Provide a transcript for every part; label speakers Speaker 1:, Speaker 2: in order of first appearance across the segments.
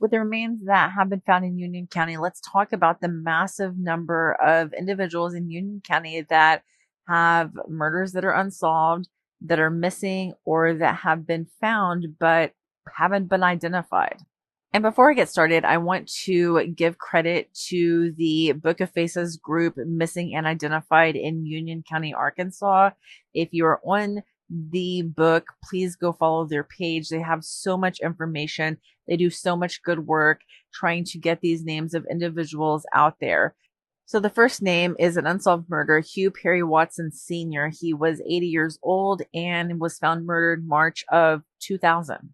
Speaker 1: With the remains that have been found in Union County, let's talk about the massive number of individuals in Union County that have murders that are unsolved, that are missing, or that have been found but haven't been identified. And before I get started, I want to give credit to the Book of Faces group Missing and Identified in Union County, Arkansas. If you're on the book, please go follow their page. They have so much information. They do so much good work trying to get these names of individuals out there. So the first name is an unsolved murder, Hugh Perry Watson Sr. He was 80 years old and was found murdered March of 2000.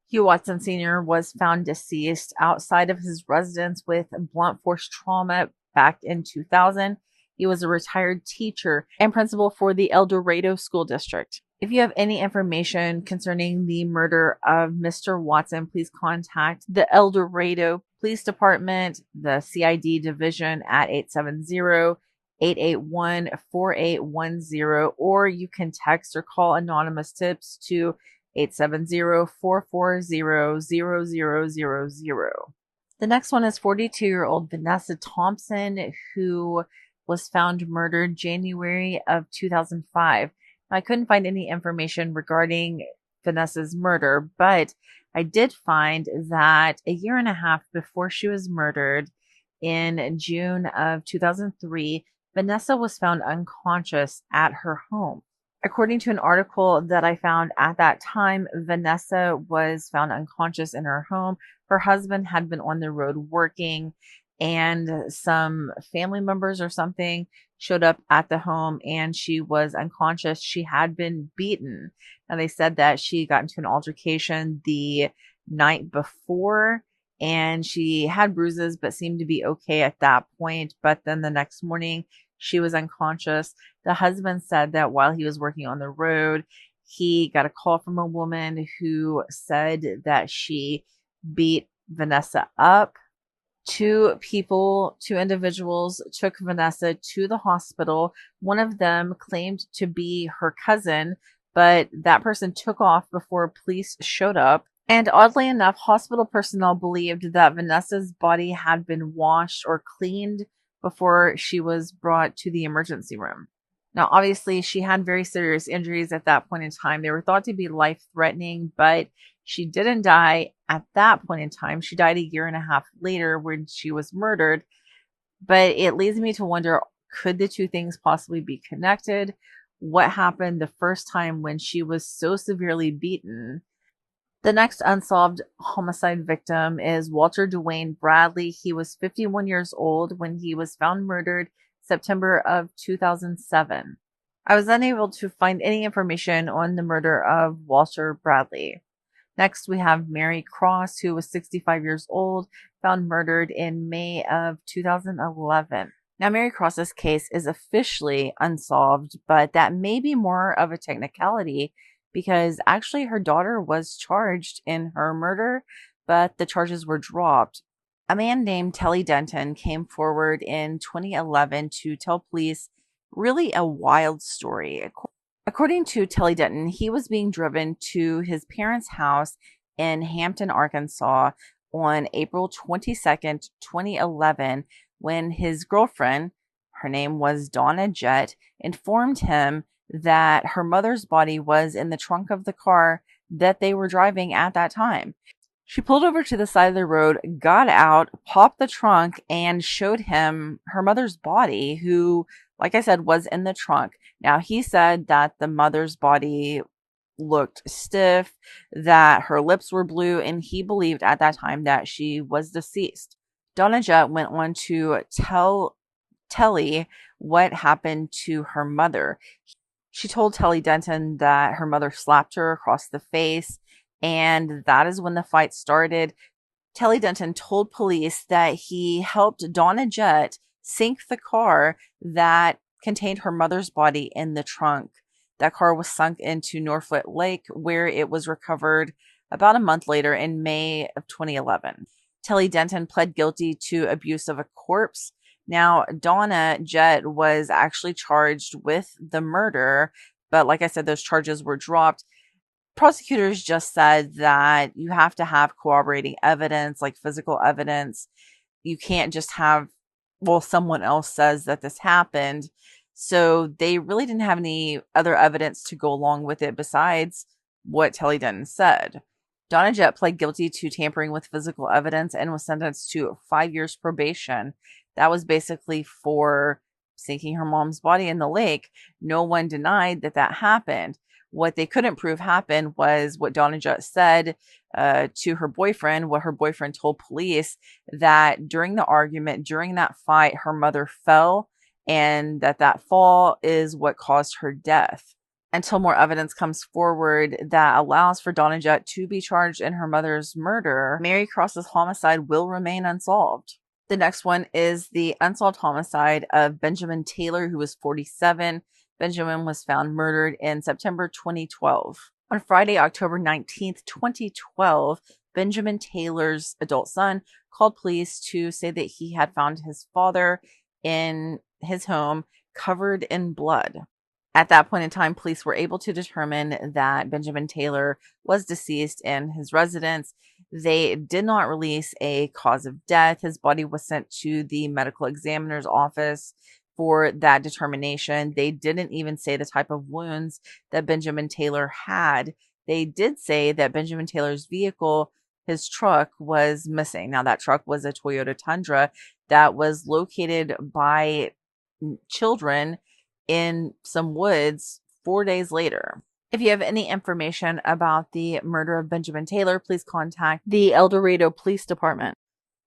Speaker 1: Hugh Watson Sr. was found deceased outside of his residence with blunt force trauma back in 2000. He was a retired teacher and principal for the El Dorado School District. If you have any information concerning the murder of Mr. Watson, please contact the El Dorado Police Department, the CID division at 870-881-4810, or you can text or call anonymous tips to 870-440-0000. The next one is 42-year-old Vanessa Thompson, who was found murdered January of 2005. Now, I couldn't find any information regarding Vanessa's murder, but I did find that a year and a half before she was murdered in June of 2003, Vanessa was found unconscious at her home. According to an article that I found at that time, Vanessa was found unconscious in her home. Her husband had been on the road working, and some family members or something showed up at the home and she was unconscious. She had been beaten. Now, they said that she got into an altercation the night before and she had bruises but seemed to be okay at that point. But then the next morning, she was unconscious. The husband said that while he was working on the road, he got a call from a woman who said that she beat Vanessa up. Two individuals took Vanessa to the hospital. One of them claimed to be her cousin, but that person took off before police showed up. And oddly enough, hospital personnel believed that Vanessa's body had been washed or cleaned before she was brought to the emergency room. Now, obviously, she had very serious injuries at that point in time. They were thought to be life-threatening, but she didn't die at that point in time. She died a year and a half later when she was murdered. But it leads me to wonder, could the two things possibly be connected? What happened the first time when she was so severely beaten? The next unsolved homicide victim is Walter Dwayne Bradley. He was 51 years old when he was found murdered September of 2007. I was unable to find any information on the murder of Walter Bradley. Next, we have Mary Cross, who was 65 years old, found murdered in May of 2011. Now, Mary Cross's case is officially unsolved, but that may be more of a technicality because actually her daughter was charged in her murder, but the charges were dropped. A man named Telly Denton came forward in 2011 to tell police really a wild story. According to Telly Denton, he was being driven to his parents' house in Hampton, Arkansas on April 22nd, 2011, when his girlfriend, her name was Donna Jett, informed him that her mother's body was in the trunk of the car that they were driving at that time. She pulled over to the side of the road, got out, popped the trunk, and showed him her mother's body, who, like I said, was in the trunk. Now, he said that the mother's body looked stiff, that her lips were blue, and he believed at that time that she was deceased. Donna Jett went on to tell Telly what happened to her mother. She told Telly Denton that her mother slapped her across the face, and that is when the fight started. Telly Denton told police that he helped Donna Jett sink the car that contained her mother's body in the trunk. That car was sunk into Norfoot Lake, where it was recovered about a month later in May of 2011. Telly Denton pled guilty to abuse of a corpse. Now, Donna Jett was actually charged with the murder, but like I said, those charges were dropped. Prosecutors just said that you have to have corroborating evidence, like physical evidence. You can't just have, well, someone else says that this happened. So they really didn't have any other evidence to go along with it besides what Telly Denton said. Donna Jett pled guilty to tampering with physical evidence and was sentenced to 5 years probation. That was basically for sinking her mom's body in the lake. No one denied that that happened. What they couldn't prove happened was what Donna Jett said to her boyfriend, what her boyfriend told police, that during the argument, during that fight, her mother fell, and that fall is what caused her death. Until more evidence comes forward that allows for Donna Jett to be charged in her mother's murder, Mary Cross's homicide will remain unsolved. The next one is the unsolved homicide of Benjamin Taylor, who was 47. Benjamin was found murdered in September 2012. On Friday, October 19th, 2012, Benjamin Taylor's adult son called police to say that he had found his father in his home covered in blood. At that point in time, police were able to determine that Benjamin Taylor was deceased in his residence. They did not release a cause of death. His body was sent to the medical examiner's office for that determination. They didn't even say the type of wounds that Benjamin Taylor had. They did say that Benjamin Taylor's vehicle, his truck, was missing. Now, that truck was a Toyota Tundra that was located by children in some woods 4 days later. If you have any information about the murder of Benjamin Taylor, please contact the El Dorado Police Department.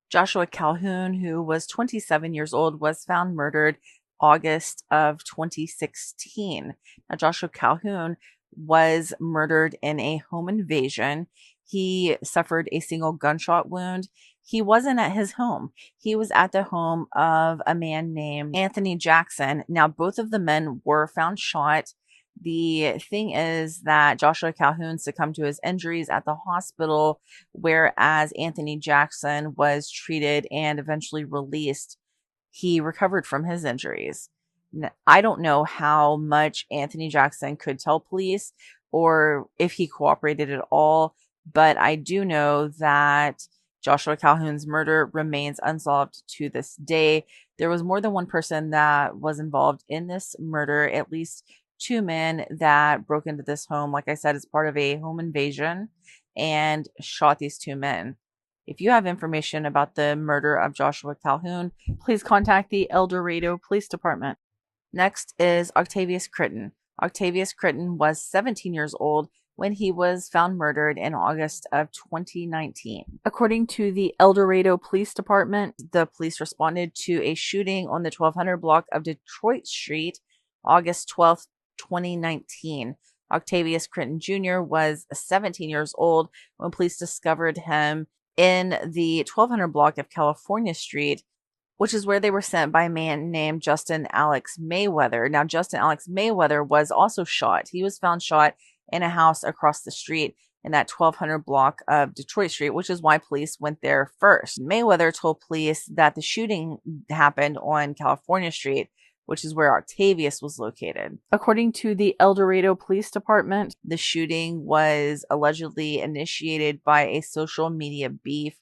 Speaker 1: Joshua Calhoun, who was 27 years old, was found murdered August of 2016. Now, Joshua Calhoun was murdered in a home invasion. He suffered a single gunshot wound. He wasn't at his home. He was at the home of a man named Anthony Jackson. Now, both of the men were found shot. The thing is that Joshua Calhoun succumbed to his injuries at the hospital, whereas Anthony Jackson was treated and eventually released. He recovered from his injuries. I don't know how much Anthony Jackson could tell police or if he cooperated at all, but I do know that Joshua Calhoun's murder remains unsolved to this day. There was more than one person that was involved in this murder, at least 2 men that broke into this home, like I said, as part of a home invasion and shot these 2 men. If you have information about the murder of Joshua Calhoun, please contact the El Dorado Police Department. Next is Octavius Kitton. Octavius Kitton was 17 years old when he was found murdered in August of 2019. According to the El Dorado Police Department, the police responded to a shooting on the 1200 block of Detroit Street, August 12th, 2019. Octavius Kitton Jr. was 17 years old when police discovered him in the 1200 block of California Street, which is where they were sent by a man named Justin Alex Mayweather. Now, Justin Alex Mayweather was also shot. He was found shot in a house across the street in that 1200 block of Detroit Street, which is why police went there first. Mayweather told police that the shooting happened on California Street, which is where Octavius was located. According to the El Dorado Police Department, the shooting was allegedly initiated by a social media beef,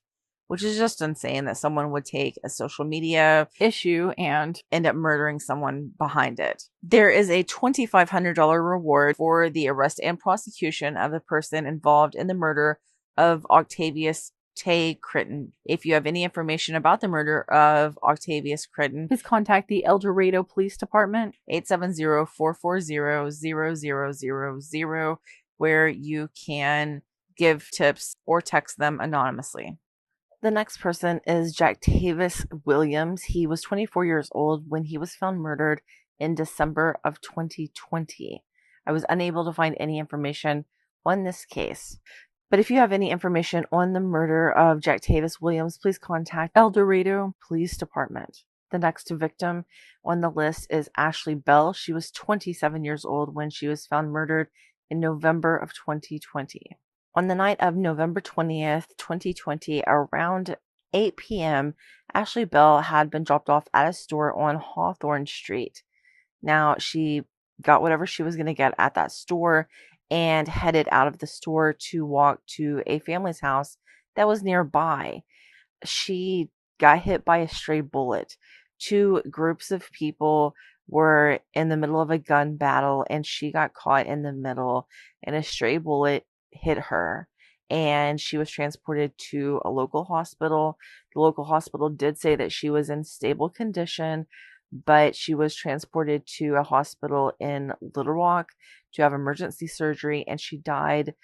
Speaker 1: which is just insane that someone would take a social media issue and end up murdering someone behind it. There is a $2,500 reward for the arrest and prosecution of the person involved in the murder of Octavius Kitton. If you have any information about the murder of Octavius Kitton, please contact the El Dorado Police Department, 870-440-0000, where you can give tips or text them anonymously. The next person is Tavis Williams. He was 24 years old when he was found murdered in December of 2020. I was unable to find any information on this case. But if you have any information on the murder of Tavis Williams, please contact El Dorado Police Department. The next victim on the list is Ashley Bell. She was 27 years old when she was found murdered in November of 2020. On the night of November 20th, 2020, around 8 p.m., Ashley Bell had been dropped off at a store on Hawthorne Street. Now, she got whatever she was going to get at that store, and headed out of the store to walk to a family's house that was nearby. She got hit by a stray bullet. Two groups of people were in the middle of a gun battle, and she got caught in the middle, and a stray bullet hit her. And she was transported to a local hospital. The local hospital did say that she was in stable condition, but she was transported to a hospital in Little Rock to have emergency surgery, and she died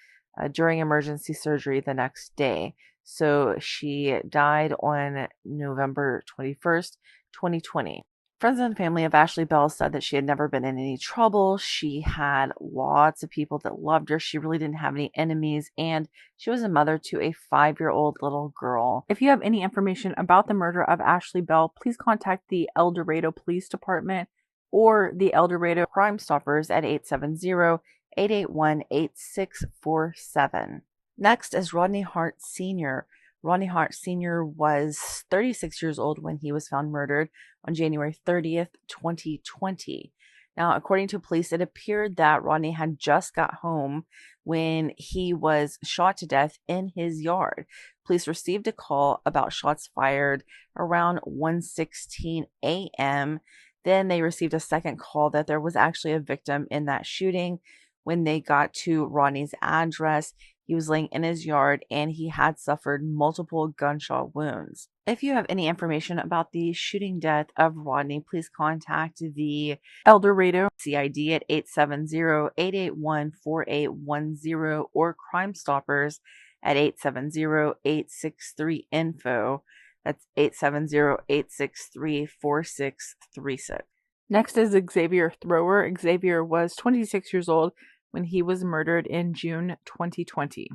Speaker 1: during emergency surgery the next day. So she died on November 21st, 2020. Friends and family of Ashley Bell said that she had never been in any trouble. She had lots of people that loved her. She really didn't have any enemies, and she was a mother to a 5-year-old little girl. If you have any information about the murder of Ashley Bell, please contact the El Dorado Police Department or the El Dorado Crime Stoppers at 870-881-8647. Next is Rodney Hart Sr. Rodney Hart Sr. was 36 years old when he was found murdered on January 30th, 2020. Now, according to police, it appeared that Rodney had just got home when he was shot to death in his yard. Police received a call about shots fired around 1:16 a.m. Then they received a second call that there was actually a victim in that shooting. When they got to Rodney's address, he was laying in his yard and he had suffered multiple gunshot wounds. If you have any information about the shooting death of Rodney, please contact the El Dorado CID at 870-881-4810 or Crime Stoppers at 870-863-INFO. That's 870-863-4636. Next is Xavier Thrower. Xavier was 26 years old when he was murdered in June 2020.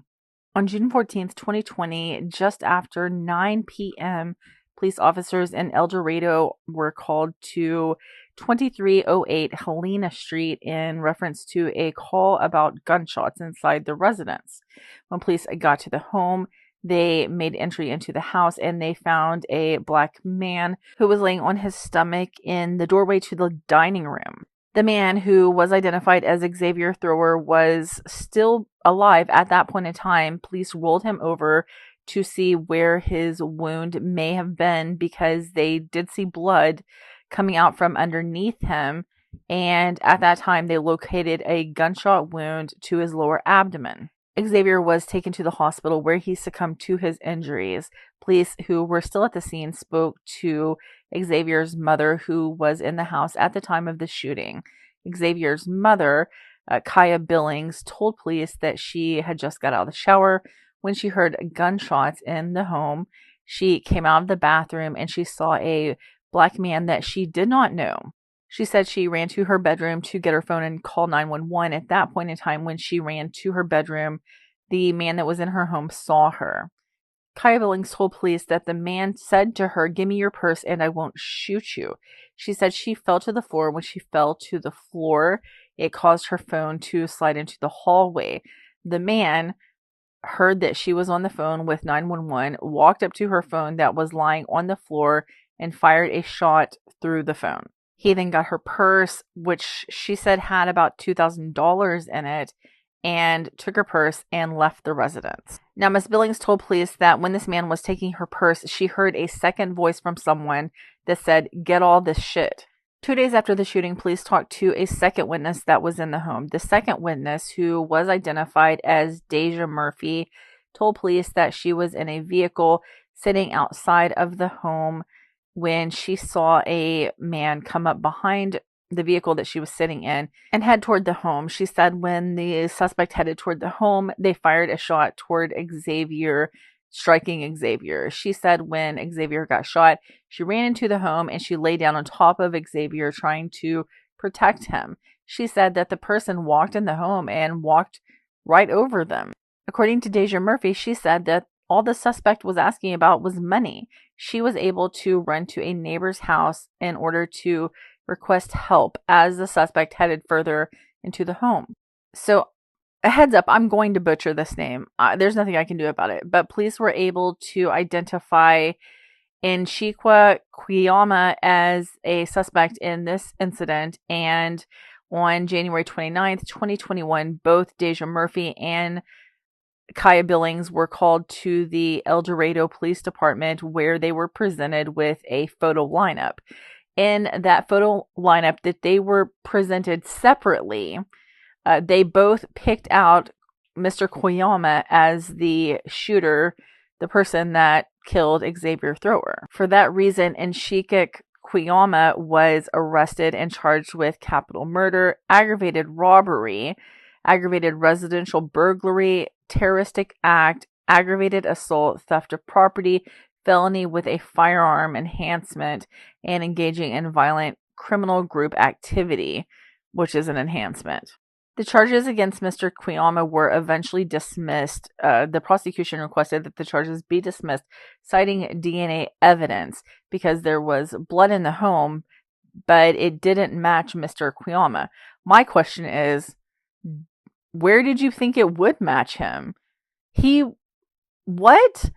Speaker 1: On June 14th, 2020, just after 9 p.m., police officers in El Dorado were called to 2308 Helena Street in reference to a call about gunshots inside the residence. When police got to the home, they made entry into the house and they found a black man who was laying on his stomach in the doorway to the dining room. The man, who was identified as Xavier Thrower, was still alive at that point in time. Police rolled him over to see where his wound may have been because they did see blood coming out from underneath him. And at that time, they located a gunshot wound to his lower abdomen. Xavier was taken to the hospital where he succumbed to his injuries. Police who were still at the scene spoke to Xavier's mother, who was in the house at the time of the shooting. Xavier's mother, Kaya Billings, told police that she had just got out of the shower when she heard gunshots in the home. She came out of the bathroom and she saw a black man that she did not know. She said she ran to her bedroom to get her phone and call 911. At that point in time, when she ran to her bedroom, the man that was in her home saw her. Kaya Billings told police that the man said to her, "Give me your purse and I won't shoot you." She said she fell to the floor. When she fell to the floor, it caused her phone to slide into the hallway. The man heard that she was on the phone with 911, walked up to her phone that was lying on the floor, and fired a shot through the phone. He then got her purse, which she said had about $2,000 in it, and took her purse and left the residence. Now, Ms. Billings told police that when this man was taking her purse, she heard a second voice from someone that said, "Get all this shit." 2 days after the shooting, police talked to a second witness that was in the home. The second witness, who was identified as Deja Murphy, told police that she was in a vehicle sitting outside of the home when she saw a man come up behind the vehicle that she was sitting in and head toward the home. She said when the suspect headed toward the home, they fired a shot toward Xavier, striking Xavier. She said when Xavier got shot, she ran into the home and she lay down on top of Xavier trying to protect him. She said that the person walked in the home and walked right over them. According to Deja Murphy, she said that all the suspect was asking about was money. She was able to run to a neighbor's house in order to request help as the suspect headed further into the home. So, a heads up, I'm going to butcher this name. There's nothing I can do about it. But police were able to identify Nchikwa Quiyama as a suspect in this incident, and On January 29th, 2021, both Deja Murphy and Kaya Billings were called to the El Dorado Police Department, where they were presented with a photo lineup. In that photo lineup that they were presented separately, they both picked out Mr. Koyama as the shooter, the person that killed Xavier Thrower. For that reason, Nshikik Koyama was arrested and charged with capital murder, aggravated robbery, aggravated residential burglary, terroristic act, aggravated assault, theft of property, felony with a firearm enhancement, and engaging in violent criminal group activity, which is an enhancement. The charges against Mr. Koyama were eventually dismissed. The prosecution requested that the charges be dismissed, citing DNA evidence because there was blood in the home, but it didn't match Mr. Koyama. My question is, where did you think it would match him? What?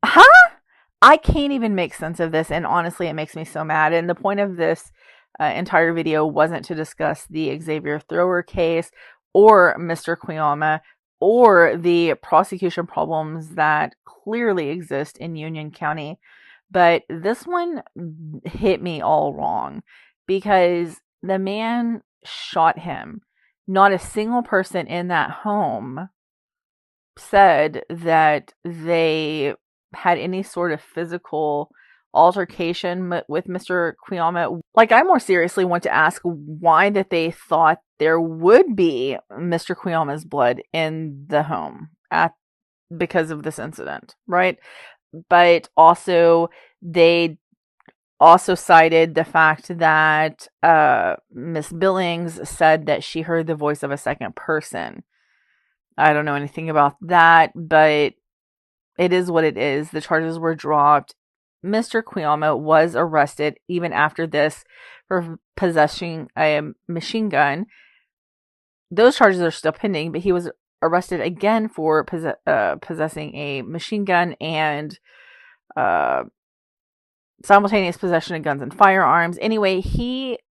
Speaker 1: Huh? I can't even make sense of this, and honestly, it makes me so mad. And the point of this entire video wasn't to discuss the Xavier Thrower case or Mr. Koyama or the prosecution problems that clearly exist in Union County. But this one hit me all wrong because the man shot him. Not a single person in that home said that they had any sort of physical altercation with Mr. Koyama. Like, I more seriously want to ask why that they thought there would be Mr. Koyama's blood in the home because of this incident, right? But also, they also cited the fact that Miss Billings said that she heard the voice of a second person. I don't know anything about that, but it is what it is. The charges were dropped. Mr. Koyama was arrested even after this for possessing a machine gun. Those charges are still pending, but he was arrested again for possessing a machine gun and simultaneous possession of guns and firearms. Anyway,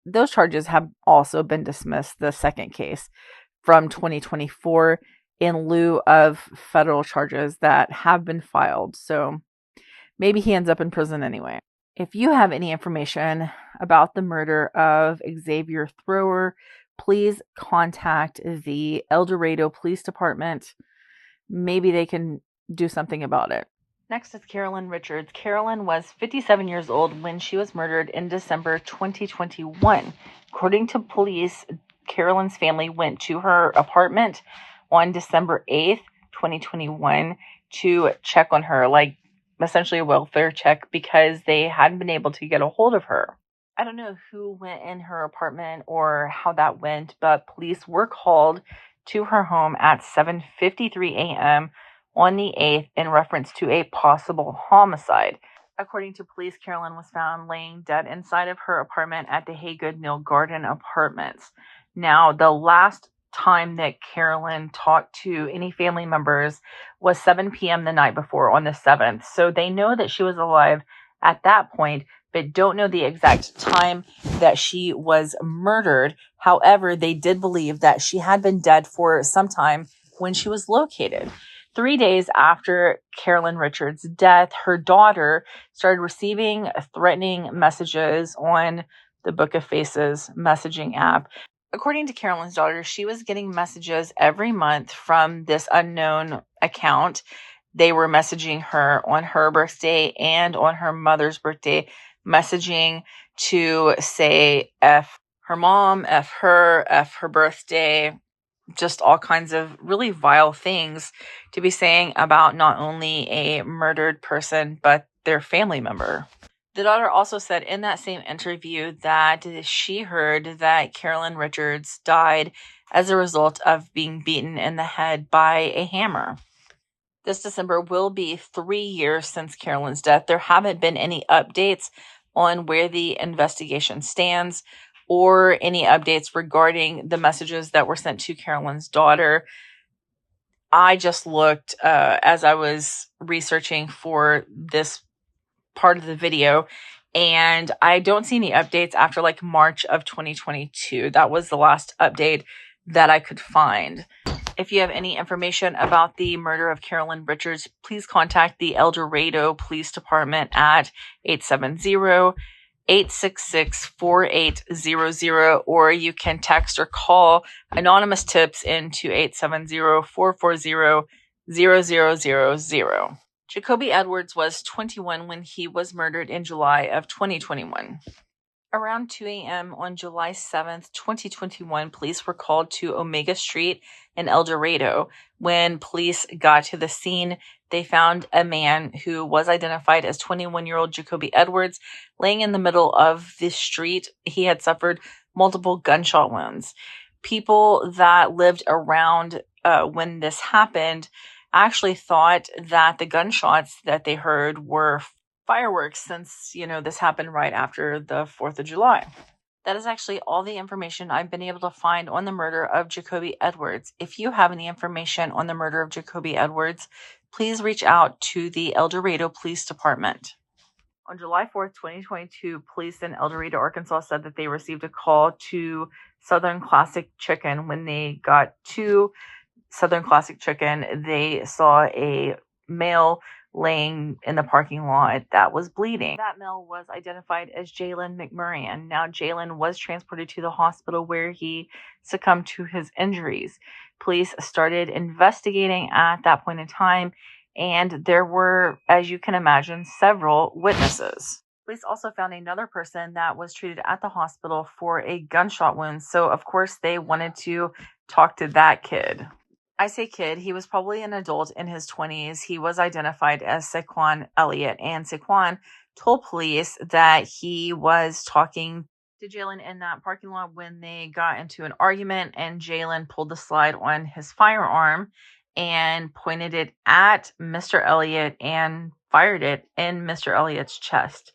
Speaker 1: those charges have also been dismissed, the second case from 2024, in lieu of federal charges that have been filed. So maybe he ends up in prison anyway. If you have any information about the murder of Xavier Thrower, please contact the El Dorado Police Department. Maybe they can do something about it. Next is Carolyn Richards. Carolyn was 57 years old when she was murdered in December 2021. According to police, Carolyn's family went to her apartment on December 8th, 2021 to check on her, like essentially a welfare check, because they hadn't been able to get a hold of her. I don't know who went in her apartment or how that went, but police were called to her home at 7:53 a.m. on the 8th in reference to a possible homicide. According to police, Carolyn was found laying dead inside of her apartment at the Haygood Mill Garden Apartments. Now, the last time that Carolyn talked to any family members was 7 p.m. the night before, on the 7th. So they know that she was alive at that point, but don't know the exact time that she was murdered. However, they did believe that she had been dead for some time when she was located. 3 days after Carolyn Richards' death, her daughter started receiving threatening messages on the Book of Faces messaging app. According to Carolyn's daughter, she was getting messages every month from this unknown account. They were messaging her on her birthday and on her mother's birthday, messaging to say F her mom, F her birthday, just all kinds of really vile things to be saying about not only a murdered person, but their family member. The daughter also said in that same interview that she heard that Carolyn Richards died as a result of being beaten in the head by a hammer. This December will be 3 years since Carolyn's death. There haven't been any updates on where the investigation stands or any updates regarding the messages that were sent to Carolyn's daughter. I just looked as I was researching for this part of the video, And I don't see any updates after like March of 2022. That was the last update that I could find. If you have any information about the murder of Carolyn Richards, please contact the El Dorado Police Department at 870-866-4800, or you can text or call anonymous tips into 870-440-0000. Jacoby Edwards was 21 when he was murdered in July of 2021. Around 2 a.m. on July 7th, 2021, police were called to Omega Street in El Dorado. When police got to the scene, they found a man who was identified as 21-year-old Jacoby Edwards laying in the middle of the street. He had suffered multiple gunshot wounds. People that lived around when this happened actually thought that the gunshots that they heard were fireworks, since, this happened right after the 4th of July. That is actually all the information I've been able to find on the murder of Jacoby Edwards. If you have any information on the murder of Jacoby Edwards, please reach out to the El Dorado Police Department. On July 4th, 2022, police in El Dorado, Arkansas said that they received a call to Southern Classic Chicken. When they got to Southern Classic Chicken, they saw a male laying in the parking lot that was bleeding. That male was identified as Jaylen Murray. Now, Jaylen was transported to the hospital where he succumbed to his injuries. Police started investigating at that point in time, and there were, as you can imagine, several witnesses. Police also found another person that was treated at the hospital for a gunshot wound, so of course they wanted to talk to that kid. I say kid, he was probably an adult in his 20s. He was identified as Saquon Elliott, and Saquon told police that he was talking to Jaylen in that parking lot when they got into an argument, and Jaylen pulled the slide on his firearm and pointed it at Mr. Elliott and fired it in Mr. Elliott's chest.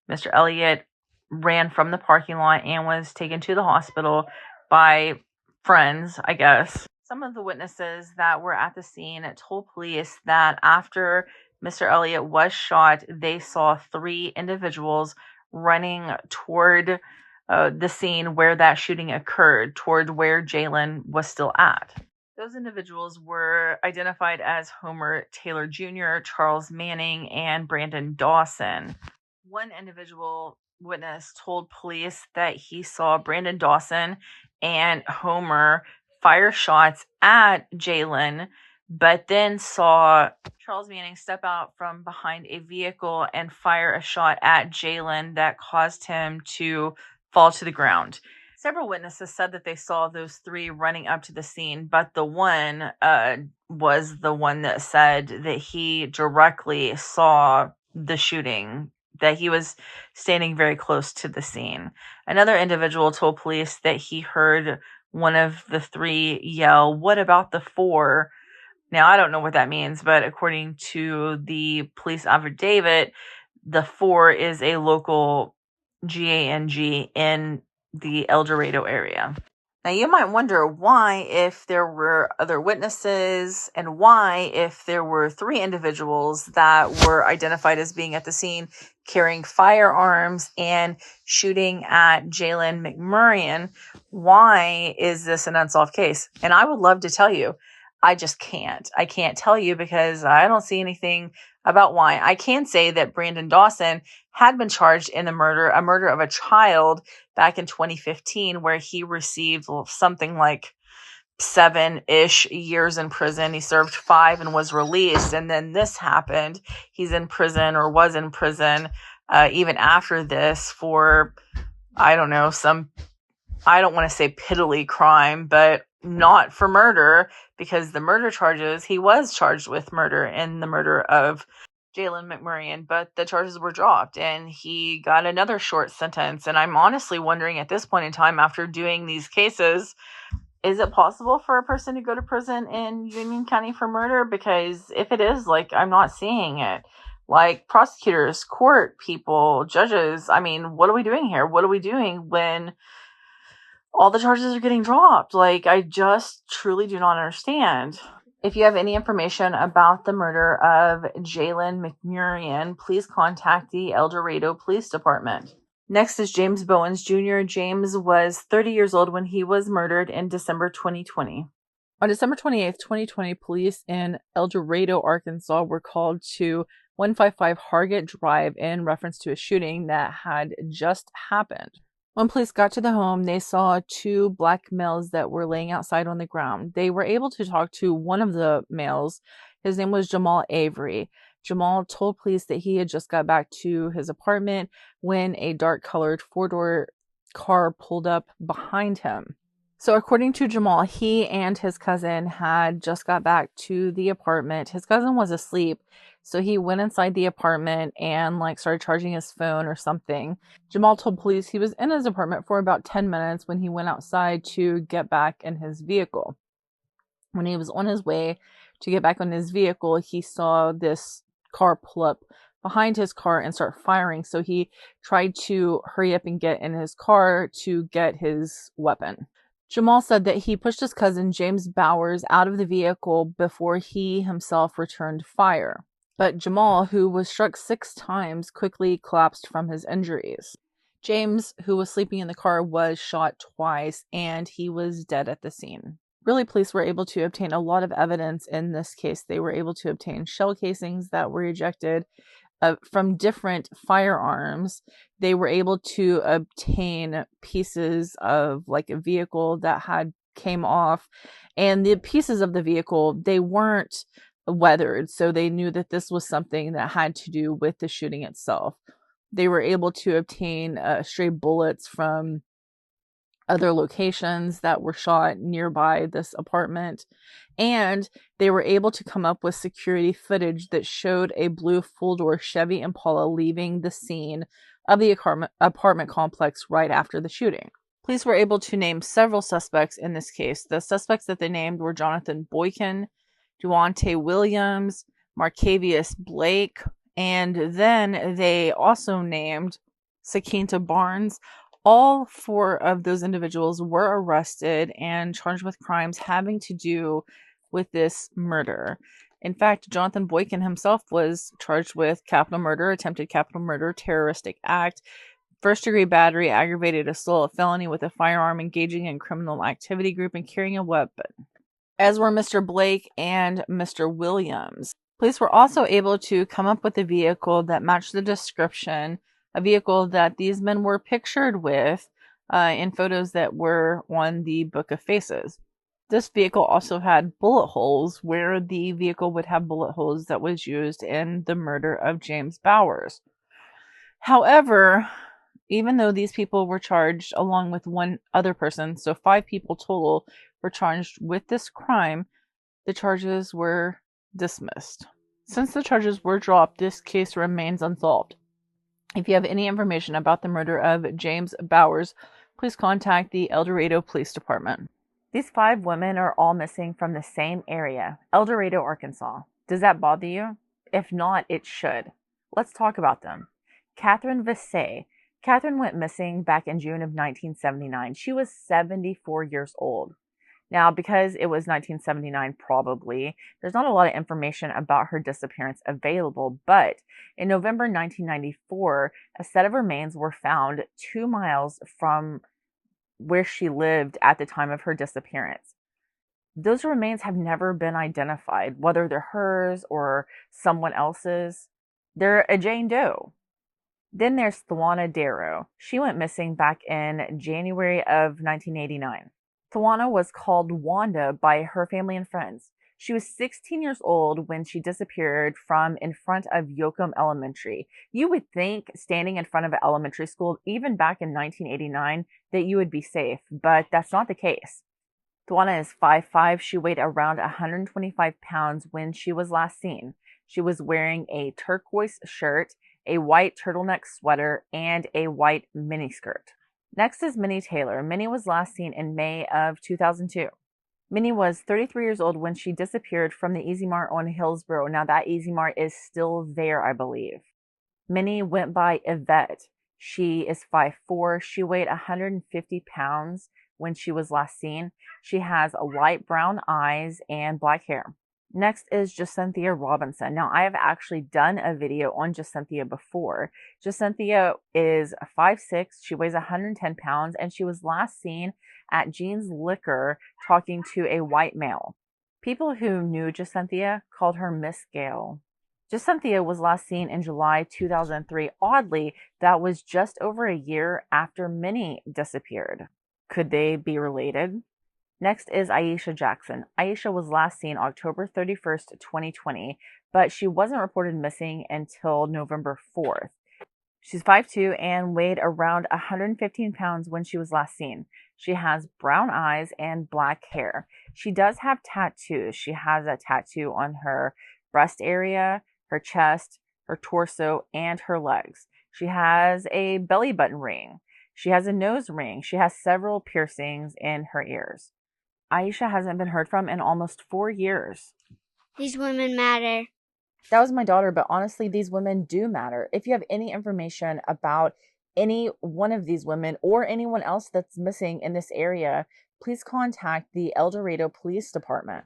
Speaker 1: Mr. Elliott ran from the parking lot and was taken to the hospital by friends, I guess. Some of the witnesses that were at the scene told police that after Mr. Elliott was shot, they saw 3 individuals running toward the scene where that shooting occurred, toward where Jaylen was still at. Those individuals were identified as Homer Taylor Jr., Charles Manning, and Brandon Dawson. One individual witness told police that he saw Brandon Dawson and Homer fire shots at Jaylen, but then saw Charles Manning step out from behind a vehicle and fire a shot at Jaylen that caused him to fall to the ground. Several witnesses said that they saw those 3 running up to the scene, but the one was the one that said that he directly saw the shooting, that he was standing very close to the scene. Another individual told police that he heard one of the 3 yell, "What about the 4?" Now, I don't know what that means, but according to the police affidavit, the 4 is a local GANG in the El Dorado area. Now, you might wonder why, if there were other witnesses, and why, if there were 3 individuals that were identified as being at the scene carrying firearms and shooting at Jaylen McMurray, why is this an unsolved case? And I would love to tell you. I just can't. I can't tell you because I don't see anything about why. I can say that Brandon Dawson had been charged in a murder of a child back in 2015, where he received something like 7-ish years in prison. He served 5 and was released. And then this happened. He's in prison, or was in prison, even after this, for, I don't know, I don't want to say piddly crime, but not for murder, because the murder charges, he was charged with murder in the murder of Jaylen McMurray, but the charges were dropped and he got another short sentence. And I'm honestly wondering at this point in time, after doing these cases, is it possible for a person to go to prison in Union County for murder? Because if it is, I'm not seeing it. Prosecutors, court people, judges, what are we doing here? What are we doing when all the charges are getting dropped? I just truly do not understand. If you have any information about the murder of Jaylen Murray, please contact the El Dorado Police Department. Next is James Bowens Jr. James was 30 years old when he was murdered in December 2020. On December 28th, 2020, police in El Dorado, Arkansas were called to 155 Hargett Drive in reference to a shooting that had just happened. When police got to the home, they saw two black males that were laying outside on the ground. They were able to talk to one of the males. His name was Jamal Avery. Jamal told police that he had just got back to his apartment when a dark-colored four-door car pulled up behind him. So according to Jamal, he and his cousin had just got back to the apartment. His cousin was asleep, so he went inside the apartment and started charging his phone or something. Jamal told police he was in his apartment for about 10 minutes when he went outside to get back in his vehicle. When he was on his way to get back on his vehicle, he saw this car pull up behind his car and start firing. So he tried to hurry up and get in his car to get his weapon. Jamal said that he pushed his cousin James Bowers out of the vehicle before he himself returned fire. But Jamal, who was struck 6 times, quickly collapsed from his injuries. James, who was sleeping in the car, was shot twice and he was dead at the scene. Really, police were able to obtain a lot of evidence in this case. They were able to obtain shell casings that were ejected from different firearms. They were able to obtain pieces of a vehicle that had came off, and the pieces of the vehicle, they weren't weathered, so they knew that this was something that had to do with the shooting itself. They were able to obtain stray bullets from other locations that were shot nearby this apartment, and they were able to come up with security footage that showed a blue full-door Chevy Impala leaving the scene of the apartment complex right after the shooting. Police were able to name several suspects in this case. The suspects that they named were Jonathan Boykin, Duante Williams, Marcavius Blake, and then they also named Sakinta Barnes. All 4 of those individuals were arrested and charged with crimes having to do with this murder. In fact, Jonathan Boykin himself was charged with capital murder, attempted capital murder, terroristic act, first-degree battery, aggravated assault, felony with a firearm, engaging in criminal activity group, and carrying a weapon, as were Mr. Blake and Mr. Williams. Police were also able to come up with a vehicle that matched the description, a vehicle that these men were pictured with in photos that were on the Book of Faces. This vehicle also had bullet holes where the vehicle would have bullet holes that was used in the murder of James Bowers. However, even though these people were charged along with one other person, so 5 people total were charged with this crime, the charges were dismissed. Since the charges were dropped, this case remains unsolved. If you have any information about the murder of James Bowers, please contact the El Dorado Police Department. These 5 women are all missing from the same area, El Dorado, Arkansas. Does that bother you? If not, it should. Let's talk about them. Catherine Vassay. Catherine went missing back in June of 1979. She was 74 years old. Now, because it was 1979, probably, there's not a lot of information about her disappearance available, but in November 1994, a set of remains were found 2 miles from where she lived at the time of her disappearance. Those remains have never been identified, whether they're hers or someone else's. They're a Jane Doe. Then there's Tawana Darrow. She went missing back in January of 1989. Tawana was called Wanda by her family and friends. She was 16 years old when she disappeared from in front of Yoakum Elementary. You would think standing in front of an elementary school, even back in 1989, that you would be safe, but that's not the case. Tawana is 5'5". She weighed around 125 pounds when she was last seen. She was wearing a turquoise shirt, a white turtleneck sweater, and a white miniskirt. Next is Minnie Taylor. Minnie was last seen in May of 2002. Minnie was 33 years old when she disappeared from the Easy Mart on Hillsborough. Now that Easy Mart is still there, I believe. Minnie went by Yvette. She is 5'4". She weighed 150 pounds when she was last seen. She has light brown eyes and black hair. Next is Jacynthia Robinson. Now, I have actually done a video on Jacynthia before. Jacynthia is 5'6", she weighs 110 pounds, and she was last seen at Jean's Liquor talking to a white male. People who knew Jacynthia called her Miss Gale. Jacynthia was last seen in July 2003. Oddly, that was just over a year after Minnie disappeared. Could they be related? Next is Aisha Jackson. Aisha was last seen October 31st, 2020, but she wasn't reported missing until November 4th. She's 5'2" and weighed around 115 pounds when she was last seen. She has brown eyes and black hair. She does have tattoos. She has a tattoo on her breast area, her chest, her torso, and her legs. She has a belly button ring. She has a nose ring. She has several piercings in her ears. Aisha hasn't been heard from in almost 4 years.
Speaker 2: These women matter.
Speaker 1: That was my daughter, but honestly, these women do matter. If you have any information about any one of these women or anyone else that's missing in this area, please contact the El Dorado Police Department.